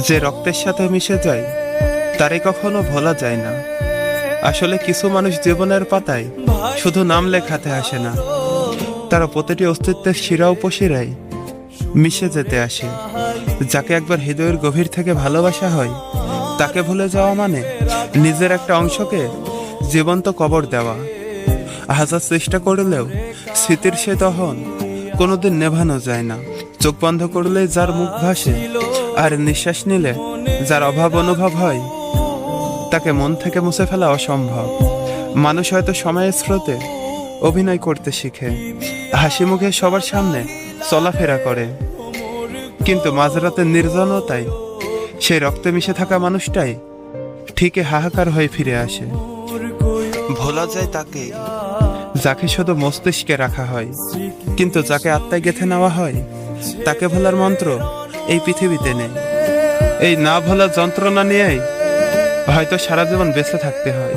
যে রক্তের সাথে মিশে যায় তারে কখনো ভোলা যায় না। আসলে কিছু মানুষ জীবনের পাতায় শুধু নাম লেখাতে আসে না, তারা প্রতিটি অস্তিত্বের শিরা উপশিরায় মিশে যেতে আসে। যাকে একবার হৃদয়ের গভীর থেকে ভালোবাসা হয়, তাকে ভুলে যাওয়া মানে নিজের একটা অংশকে জীবন্ত কবর দেওয়া। হাজার চেষ্টা করলেও স্মৃতির সে দহন কোনোদিন নেভানো যায় না। চোখ বন্ধ করলে যার মুখ ভাসে, আর নিঃশ্বাস নিলে যার অভাব অনুভব হয়, তাকে মন থেকে মুছে ফেলা অসম্ভব। মানুষ হয়তো সময়ের স্রোতে অভিনয় করতে শিখে, হাসি মুখে সবার সামনে চলাফেরা করে, কিন্তু মাঝরাতের নির্জনতায় সেই রক্তে মিশে থাকা মানুষটাই ঠিকই হাহাকার হয়ে ফিরে আসে। ভোলা যায় তাকে যাকে শুধু মস্তিষ্কে রাখা হয়, কিন্তু যাকে আত্মায় গেঁথে নেওয়া হয়, তাকে ভোলার মন্ত্র এই পৃথিবীতে নেই। এই না ভোলার যন্ত্রণা নিয়েই হয়তো সারা জীবন বেঁচে থাকতে হয়।